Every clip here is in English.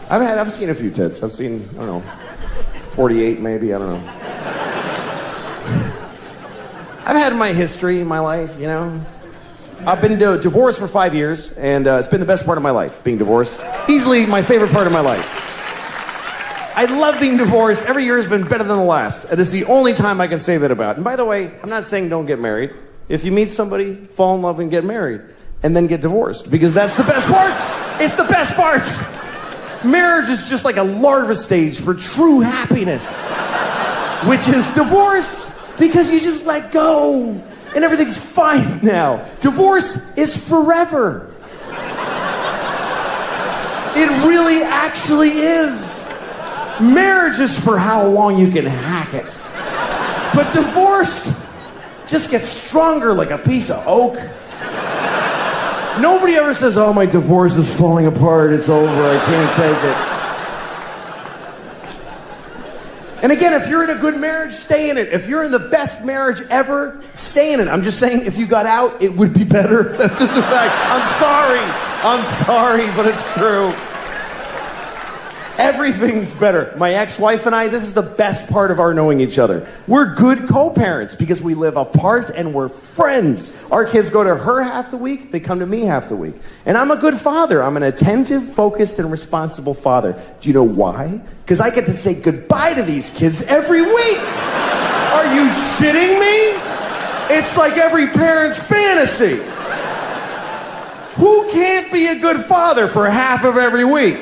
I've seen a few tits. I've seen, I don't know, 48 maybe, I don't know. I've had my history in my life, you know. I've been divorced for 5 years, and it's been the best part of my life, being divorced. Easily my favorite part of my life. I love being divorced. Every year has been better than the last. And this is the only time I can say that about. And by the way, I'm not saying don't get married. If you meet somebody, fall in love and get married, and then get divorced, because that's the best part. It's the best part. Marriage is just like a larva stage for true happiness, which is divorce, because you just let go and everything's fine now. Divorce is forever. It really actually is. Marriage is for how long you can hack it. But divorce just gets stronger like a piece of oak. Nobody ever says, oh, my divorce is falling apart, it's over, I can't take it. And again, if you're in a good marriage, stay in it. If you're in the best marriage ever, stay in it. I'm just saying, if you got out, it would be better. That's just a fact. I'm sorry, but it's true. Everything's better. My ex-wife and I, this is the best part of our knowing each other. We're good co-parents because we live apart and we're friends. Our kids go to her half the week, they come to me half the week. And I'm a good father. I'm an attentive, focused, and responsible father. Do you know why? Because I get to say goodbye to these kids every week. Are you shitting me? It's like every parent's fantasy. Who can't be a good father for half of every week?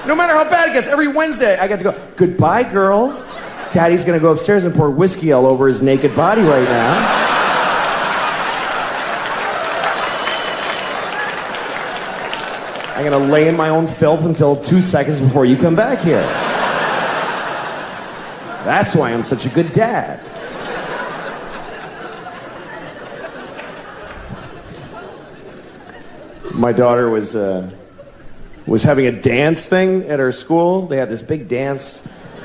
No matter how bad it gets, every Wednesday I get to go, goodbye, girls. Daddy's gonna go upstairs and pour whiskey all over his naked body right now. I'm gonna lay in my own filth until 2 seconds before you come back here. That's why I'm such a good dad. My daughter was having a dance thing at her school. They had this big dance.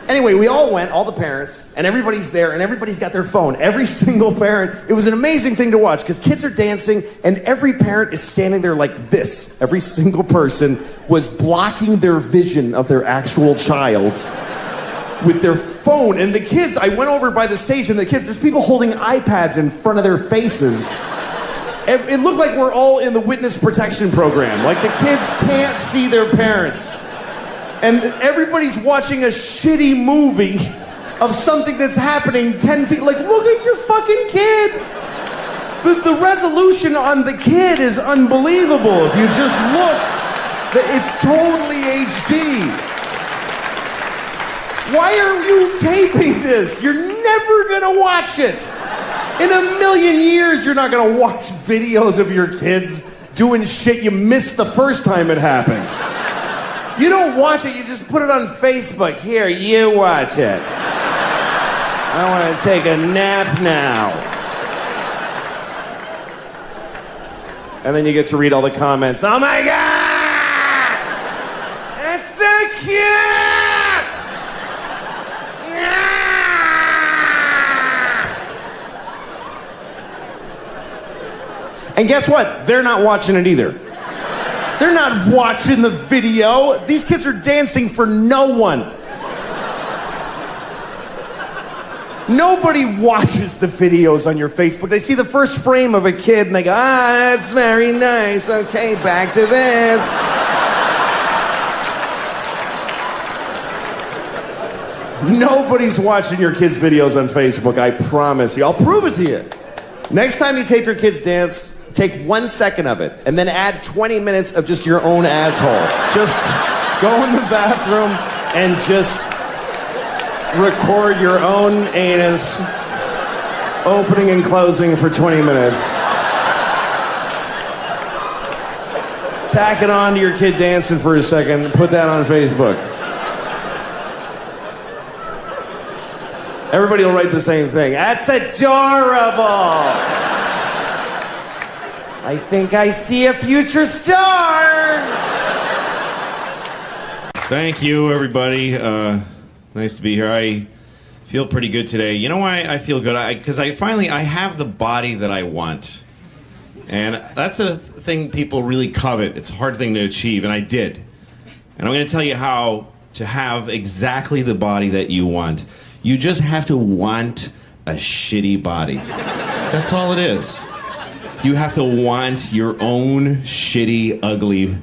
Anyway, we all went, all the parents, and everybody's there, and everybody's got their phone. Every single parent. It was an amazing thing to watch, because kids are dancing, and every parent is standing there like this. Every single person was blocking their vision of their actual child with their phone. And the kids, I went over by the stage, and the kids, there's people holding iPads in front of their faces. It looked like we're all in the witness protection program. Like the kids can't see their parents. And everybody's watching a shitty movie of something that's happening 10 feet. Like, look at your fucking kid. The resolution on the kid is unbelievable. If you just look, it's totally HD. Why are you taping this? You're never gonna watch it. In a million years, you're not gonna watch videos of your kids doing shit you missed the first time it happened. You don't watch it, you just put it on Facebook. Here, you watch it. I wanna take a nap now. And then you get to read all the comments. Oh my God! It's so cute! And guess what? They're not watching it either. They're not watching the video. These kids are dancing for no one. Nobody watches the videos on your Facebook. They see the first frame of a kid and they go, ah, that's very nice. Okay, back to this. Nobody's watching your kids' videos on Facebook, I promise you. I'll prove it to you. Next time you tape your kids dance, take 1 second of it, and then add 20 minutes of just your own asshole. Just go in the bathroom and just record your own anus opening and closing for 20 minutes. Tack it on to your kid dancing for a second, and put that on Facebook. Everybody will write the same thing. That's adorable. I think I see a future star. Thank you, everybody. Nice to be here. I feel pretty good today. You know why I feel good? Because I have the body that I want. And that's a thing people really covet. It's a hard thing to achieve, and I did. And I'm going to tell you how to have exactly the body that you want. You just have to want a shitty body. That's all it is. You have to want your own shitty, ugly,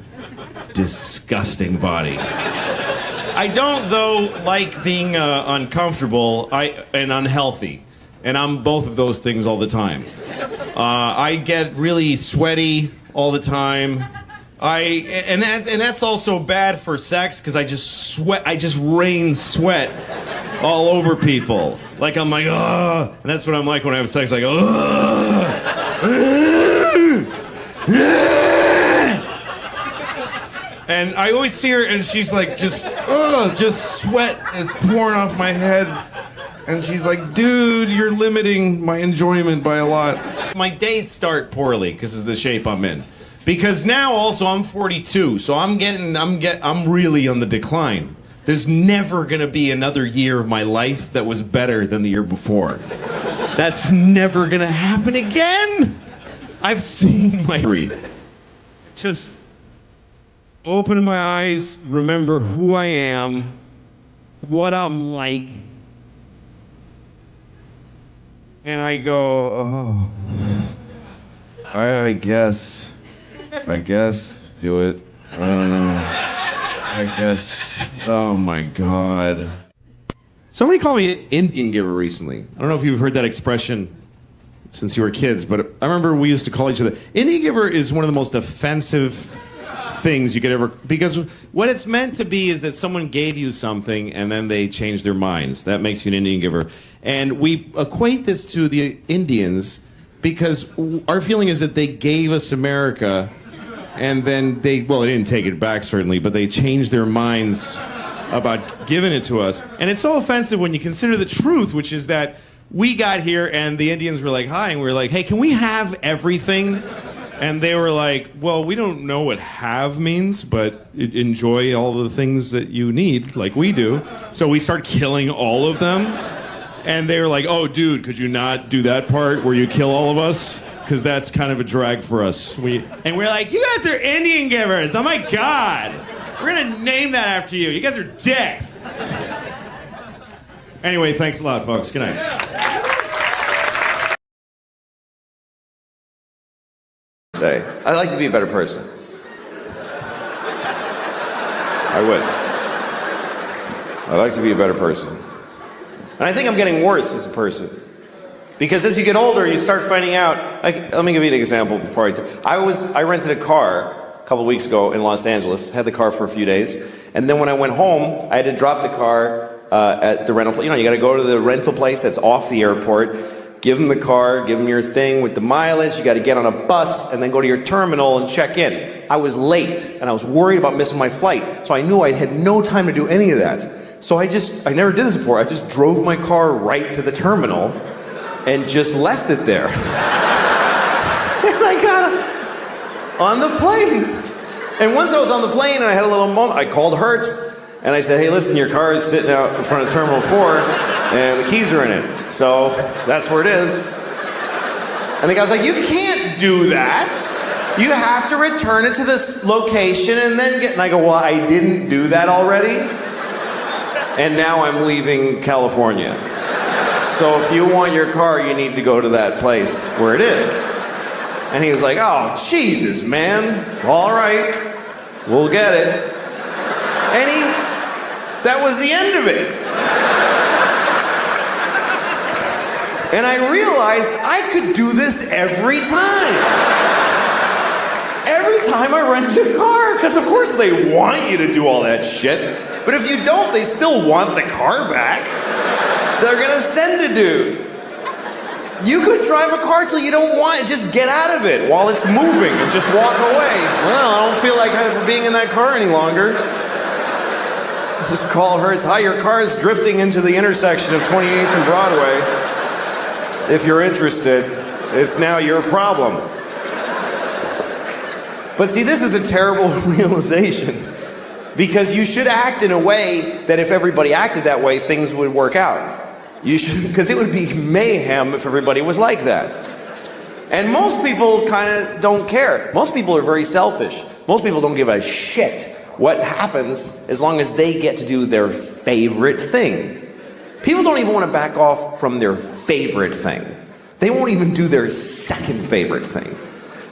disgusting body. I don't, though, like being uncomfortable and unhealthy. And I'm both of those things all the time. I get really sweaty all the time. And that's also bad for sex because I just rain sweat all over people. Like I'm like, ugh. And that's what I'm like when I have sex. Like, ugh. And I always see her, and she's like, just sweat is pouring off my head. And she's like, dude, you're limiting my enjoyment by a lot. My days start poorly because of the shape I'm in. Because now also I'm 42, so I'm really on the decline. There's never gonna be another year of my life that was better than the year before. That's never gonna happen again. I've seen my read. Just open my eyes, remember who I am, what I'm like, and I go, oh, I guess, do it. I don't know. I guess, oh my God. Somebody called me an Indian giver recently. I don't know if you've heard that expression since you were kids, but I remember we used to call each other. Indian giver is one of the most offensive things you could ever, because what it's meant to be is that someone gave you something and then they changed their minds. That makes you an Indian giver. And we equate this to the Indians because our feeling is that they gave us America and then they didn't take it back certainly, but they changed their minds about giving it to us. And it's so offensive when you consider the truth, which is that we got here and the Indians were like, hi, and we were like, hey, can we have everything? And they were like, well, we don't know what have means, but enjoy all the things that you need, like we do. So we start killing all of them. And they were like, oh, dude, could you not do that part where you kill all of us? Because that's kind of a drag for us. And we're like, you guys are Indian givers. Oh, my God. We're going to name that after you. You guys are dicks. Anyway, thanks a lot, folks. Good night. Say, I'd like to be a better person. I would. I'd like to be a better person. And I think I'm getting worse as a person. Because as you get older, you start finding out, like, let me give you an example before I rented a car a couple of weeks ago in Los Angeles, had the car for a few days, and then when I went home, I had to drop the car at the rental place. You know, you gotta go to the rental place that's off the airport, give them the car, give them your thing with the mileage, you gotta get on a bus, and then go to your terminal and check in. I was late, and I was worried about missing my flight, so I knew I had no time to do any of that. So I never did this before, I just drove my car right to the terminal, and just left it there. And I got on the plane. And once I was on the plane and I had a little moment, I called Hertz and I said, hey, listen, your car is sitting out in front of Terminal 4 and the keys are in it. So that's where it is. And the guy was like, you can't do that. You have to return it to this location and then get, and I go, well, I didn't do that already. And now I'm leaving California. So if you want your car, you need to go to that place where it is. And he was like, oh, Jesus, man. All right, we'll get it. And that was the end of it. And I realized I could do this every time. Every time I rent a car, because of course they want you to do all that shit. But if you don't, they still want the car back. They're gonna send a dude. You could drive a car till you don't want it, just get out of it while it's moving and just walk away. Well, I don't feel like being in that car any longer. Just call Hertz, hi, your car is drifting into the intersection of 28th and Broadway. If you're interested, it's now your problem. But see, this is a terrible realization. Because you should act in a way that if everybody acted that way, things would work out. You should, because it would be mayhem if everybody was like that. And most people kind of don't care. Most people are very selfish. Most people don't give a shit what happens as long as they get to do their favorite thing. People don't even want to back off from their favorite thing. They won't even do their second favorite thing.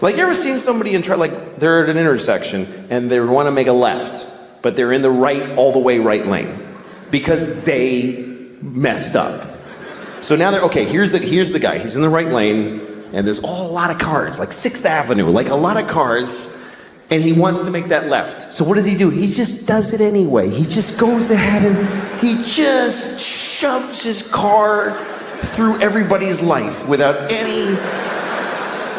Like, you ever seen somebody like they're at an intersection and they want to make a left, but they're in the right, all the way right lane because they messed up. So now here's the guy. He's in the right lane and there's a lot of cars, like 6th Avenue, like a lot of cars. And he wants to make that left. So what does he do? He just does it anyway. He just goes ahead and he just shoves his car through everybody's life without any...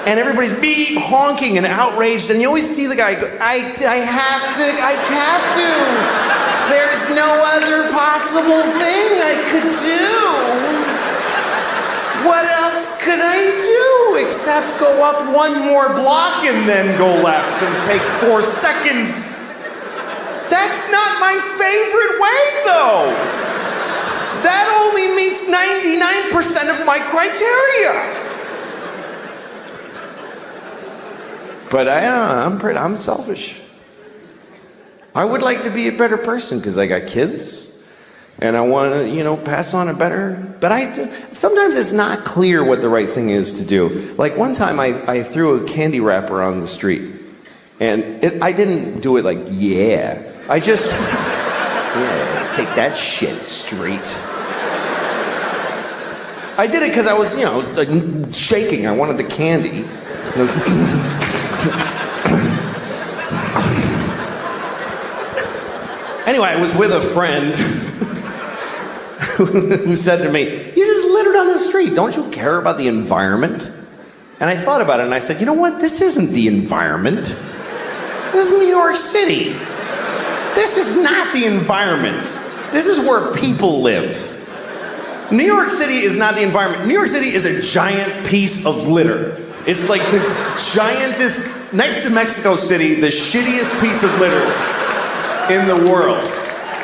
And everybody's honking and outraged. And you always see the guy go, I have to. There's no other possible thing I could do. What else could I do except go up one more block and then go left and take 4 seconds? That's not my favorite way, though. That only meets 99% of my criteria. But I'm selfish. I would like to be a better person because I got kids. And I want to, pass on a better... But sometimes it's not clear what the right thing is to do. Like one time I threw a candy wrapper on the street. And I didn't do it like, yeah. I just... yeah, take that shit straight. I did it because I was, like shaking. I wanted the candy. Anyway, I was with a friend who said to me, you just littered on the street. Don't you care about the environment? And I thought about it and I said, you know what? This isn't the environment. This is New York City. This is not the environment. This is where people live. New York City is not the environment. New York City is a giant piece of litter. It's like the giantest, next to Mexico City, the shittiest piece of litter in the world.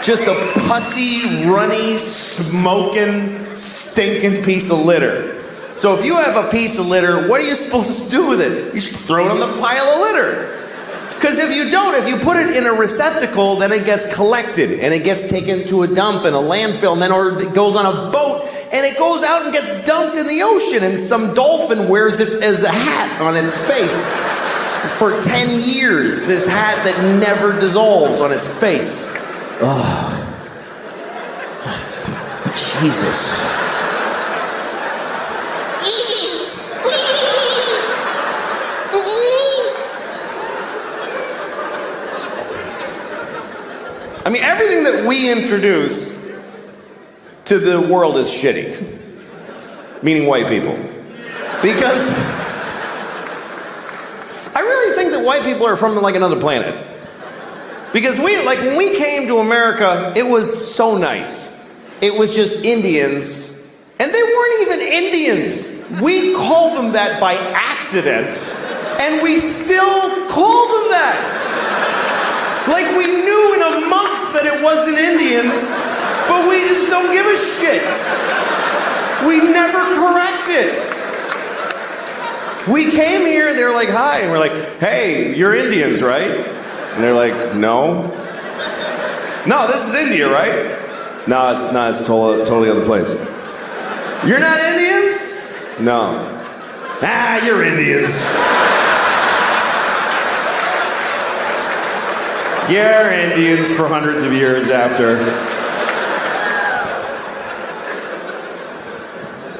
Just a pussy, runny, smoking, stinking piece of litter. So if you have a piece of litter, what are you supposed to do with it? You should throw it on the pile of litter. Because if you don't, if you put it in a receptacle, then it gets collected and it gets taken to a dump in a landfill, and then or it goes on a boat and it goes out and gets dumped in the ocean, and some dolphin wears it as a hat on its face for 10 years. This hat that never dissolves on its face. Oh, Jesus. I mean, everything that we introduce to the world is shitty. Meaning white people. Because I really think that white people are from like another planet. Because when we came to America, it was so nice. It was just Indians, and they weren't even Indians. We called them that by accident, and we still call them that. Like we knew in a month that it wasn't Indians, but we just don't give a shit. We never correct it. We came here, they're like, hi, and we're like, hey, you're Indians, right? And they're like, no. No, this is India, right? No, it's not, it's totally other place. You're not Indians? No. Ah, you're Indians. You're Indians for hundreds of years after.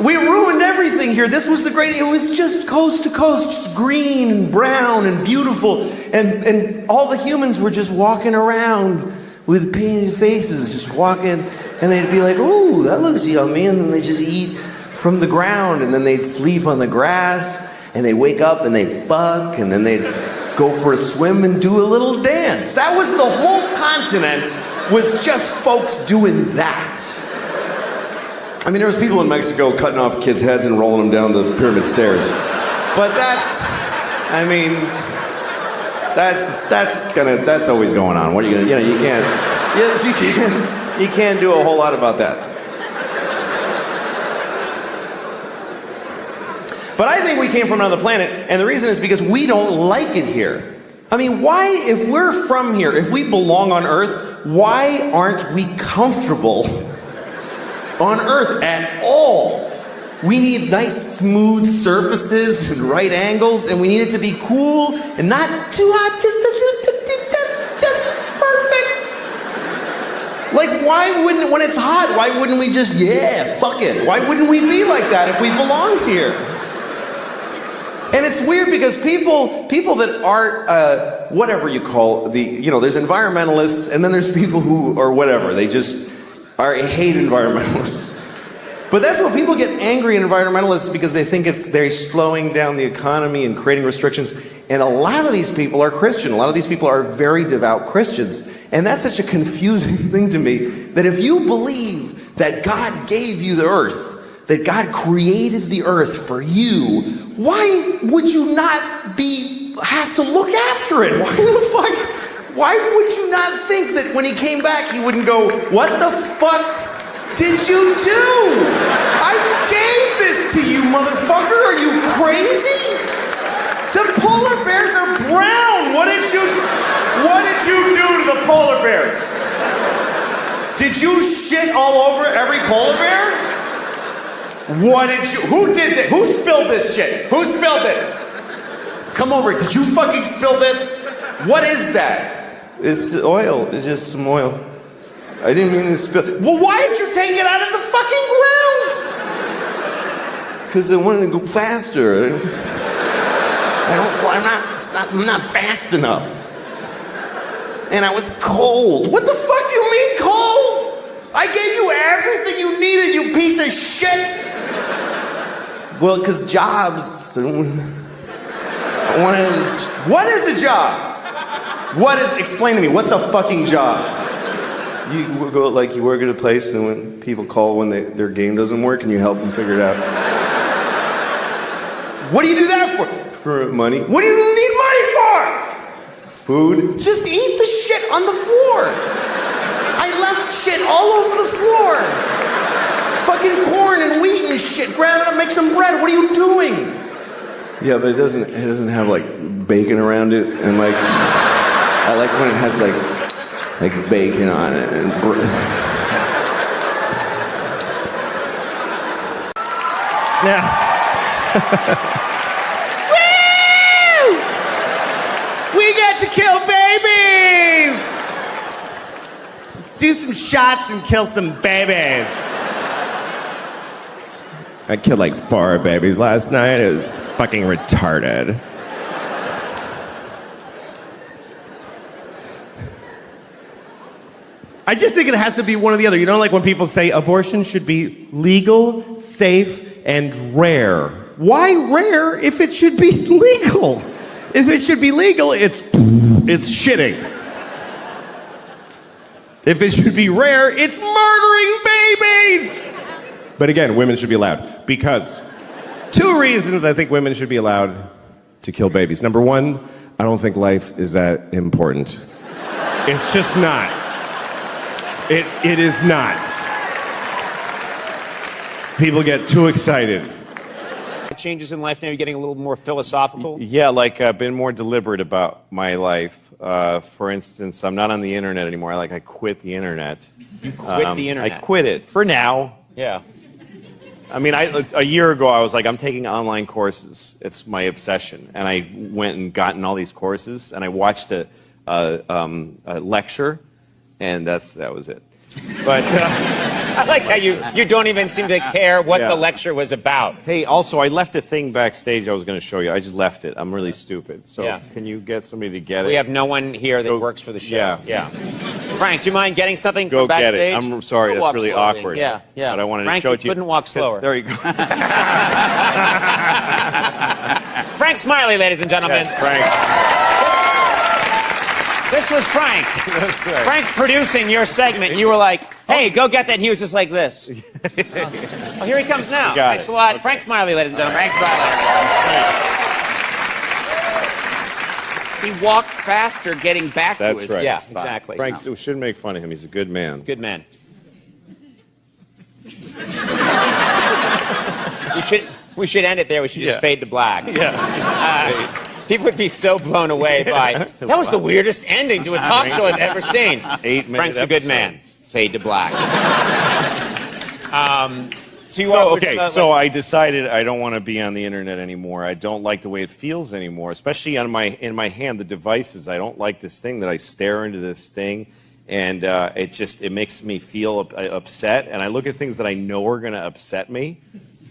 We ruined everything here. This was it was just coast to coast, just green and brown and beautiful. And all the humans were just walking around with painted faces, just walking. And they'd be like, ooh, that looks yummy. And then they just eat from the ground. And then they'd sleep on the grass. And they'd wake up and they'd fuck. And then they'd go for a swim and do a little dance. That was the whole continent, was just folks doing that. I mean, there was people in Mexico cutting off kids' heads and rolling them down the pyramid stairs. But that's always going on. What are you gonna, you can't do a whole lot about that. But I think we came from another planet, and the reason is because we don't like it here. I mean, why, if we're from here, if we belong on Earth, why aren't we comfortable on Earth at all? We need nice, smooth surfaces and right angles, and we need it to be cool and not too hot, just a little, that's just perfect. Like, why wouldn't, when it's hot, why wouldn't we just, yeah, fuck it? Why wouldn't we be like that if we belong here? And it's weird because people that aren't, whatever you call there's environmentalists, and then there's people who are whatever, they just hate environmentalists. But that's what people get angry at environmentalists because they think they're slowing down the economy and creating restrictions. And a lot of these people are Christian. A lot of these people are very devout Christians. And that's such a confusing thing to me, that if you believe that God gave you the earth, that God created the earth for you, why would you not have to look after it? Why the fuck? Why would you not think that when he came back, he wouldn't go, what the fuck did you do? I gave this to you, motherfucker. Are you crazy? The polar bears are brown. What did you do to the polar bears? Did you shit all over every polar bear? Who did this? Who spilled this shit? Who spilled this? Come over. Did you fucking spill this? What is that? It's oil. It's just some oil. I didn't mean to spill. Well, why did you take it out of the fucking ground? Because I wanted to go faster. I'm not fast enough. And I was cold. What the fuck do you mean cold? I gave you everything you needed, you piece of shit. Well, because jobs. What is a job? Explain to me, what's a fucking job? You go, like, you work at a place, and when people call when their game doesn't work, and you help them figure it out. What do you do that for? For money. What do you need money for? Food. Just eat the shit on the floor. I left shit all over the floor. Fucking corn and wheat and shit. Grab it up, make some bread. What are you doing? Yeah, but it doesn't have, like, bacon around it, and, like, I like when it has, like bacon on it and Yeah. Woo! We get to kill babies! Do some shots and kill some babies. I killed like 4 babies last night. It was fucking retarded. I just think it has to be one or the other. You know, like when people say abortion should be legal, safe, and rare. Why rare if it should be legal? If it should be legal, it's shitting. If it should be rare, it's murdering babies. But again, women should be allowed. Because 2 reasons I think women should be allowed to kill babies. Number 1, I don't think life is that important. It's just not. It is not. People get too excited. Changes in life now, you're getting a little more philosophical? Yeah, like I've been more deliberate about my life. For instance, I'm not on the internet anymore. I quit the internet. You quit the internet? I quit it for now. Yeah. I mean, a year ago, I was like, I'm taking online courses. It's my obsession. And I went and gotten all these courses, and I watched a lecture, and that was it. But I like how you don't even seem to care what the lecture was about. Hey, also, I left a thing backstage I was going to show you. I just left it. I'm really stupid. So can you get somebody to get it? We have no one here that works for the show. Yeah. Frank, do you mind getting something Go from backstage? get it. I'm sorry, that's really awkward. Yeah. But I wanted Frank, to show it to you. couldn't walk slower. There you go. Frank Smiley, ladies and gentlemen. Yes, Frank. This was Frank. That's right. Frank's producing your segment. You were like, hey, go get that. And he was just like this. Oh, here he comes now. Thanks a lot. Okay. Frank Smiley, ladies and gentlemen. Frank Smiley. He walked faster getting back to That's his right. Yeah, exactly. Frank, we shouldn't make fun of him. He's a good man. Good man. We should end it there. We should just fade to black. Yeah. People would be so blown away by, that was the weirdest ending to a talk show I've ever seen. 8-minute Frank's a good episode. man. Fade to black. So I decided I don't want to be on the internet anymore. I don't like the way it feels anymore, especially in my hand, the devices. I don't like this thing that I stare into this thing, and it makes me feel upset. And I look at things that I know are going to upset me.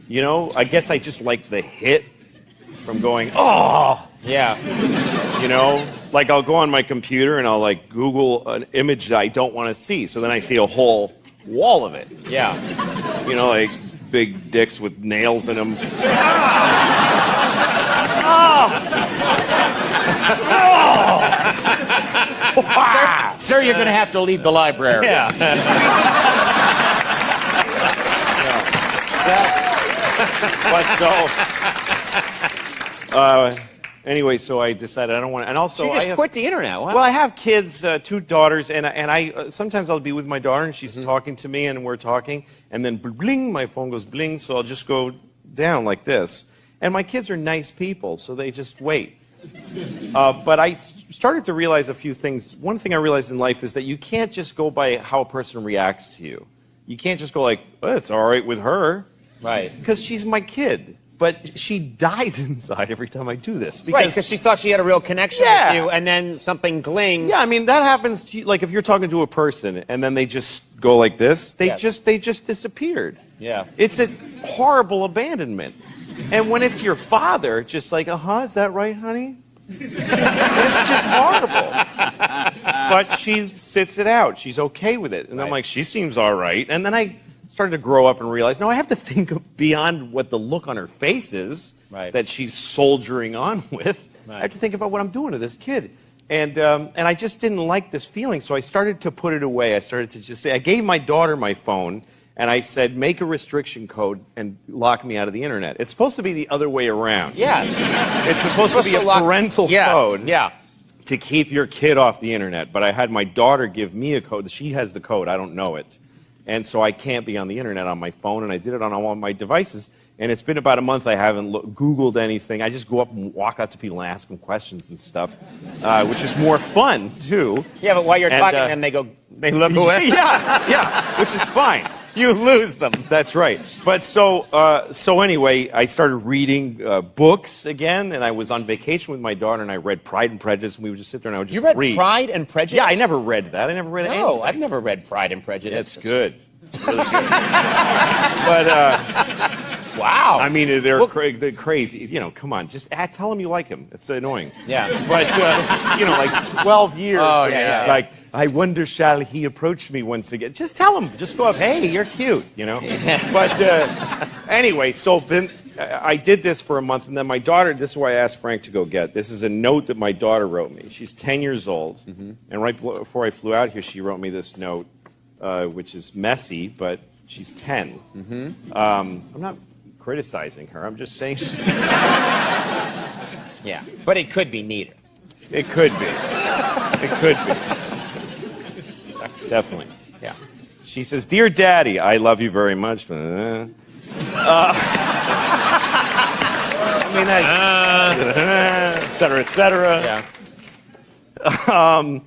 You know, I guess I just like the hit from going, oh, Yeah. you know, like I'll go on my computer and I'll like Google an image that I don't want to see. So then I see a whole wall of it. Yeah. You know, like big dicks with nails in them. Sir, you're going to have to leave the library. Yeah. But anyway, so I decided I don't want to. And also, You just I have, quit the internet. What? well, I have kids, 2 daughters, and I sometimes I'll be with my daughter and she's talking to me and we're talking, and then bling, my phone goes bling, so I'll just go down like this. And my kids are nice people, so they just wait. But I started to realize a few things. One thing I realized in life is that you can't just go by how a person reacts to you. You can't just go like, oh, it's all right with her. Right. Because she's my kid. But she dies inside every time I do this. Right, because she thought she had a real connection Yeah. with you, and then something glings. Yeah, I mean, that happens to you. Like, if you're talking to a person and then they just go like this, they Yes. just disappeared. Yeah. It's a horrible abandonment. And when it's your father, just like, is that right, honey? It's just horrible. But she sits it out. She's okay with it. And I'm like, she seems all right. And then I started to grow up and realize, no, I have to think beyond what the look on her face is that she's soldiering on with. I have to think about what I'm doing to this kid. And I just didn't like this feeling, so I started to put it away. I started to just say, I gave my daughter my phone, and I said, make a restriction code and lock me out of the internet. It's supposed to be the other way around. Yes. It's supposed to be a parental code Yeah. to keep your kid off the internet. But I had my daughter give me a code. She has the code. I don't know it. And so I can't be on the internet on my phone, and I did it on all my devices. And it's been about a month I haven't Googled anything. I just go up and walk out to people and ask them questions and stuff, which is more fun, too. Yeah, but while you're talking, then they look away. yeah, which is fine. You lose them. That's right. But so anyway, I started reading books again, and I was on vacation with my daughter, and I read Pride and Prejudice, and we would just sit there and I would just You read read. Pride and Prejudice? Yeah, I never read that. I never read anything. No, I've never read Pride and Prejudice. It's good. It's really good. But, wow. I mean, they're crazy. You know, come on. Just tell him you like him. It's annoying. Yeah. But, you know, like 12 years. Oh, and yeah. it's like, I wonder, shall he approach me once again? Just tell him. Just go up. Hey, you're cute, you know? But anyway, so then I did this for a month, and then my daughter, this is why I asked Frank to go get. This is a note that my daughter wrote me. She's 10 years old. And right before I flew out here, she wrote me this note, which is messy, but she's 10. I'm not criticizing her. I'm just saying she's 10. Yeah, but it could be neater. It could be. It could be. Definitely. Yeah. She says, Dear Daddy, I love you very much. I mean, et cetera, et cetera. Yeah.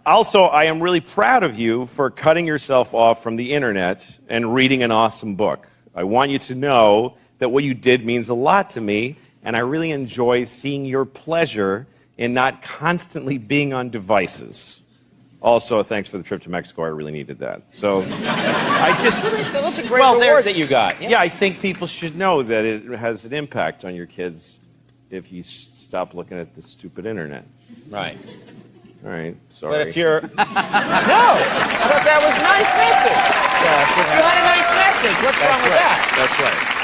Also, I am really proud of you for cutting yourself off from the internet and reading an awesome book. I want you to know that what you did means a lot to me, and I really enjoy seeing your pleasure in not constantly being on devices. Also, thanks for the trip to Mexico. I really needed that. So, I just... That's a great reward that you got. Yeah, I think people should know that it has an impact on your kids if you stop looking at the stupid internet. Right. All right, sorry. But if you're... No! But that was a nice message. Yeah, you had a nice message. What's wrong with that? That's right.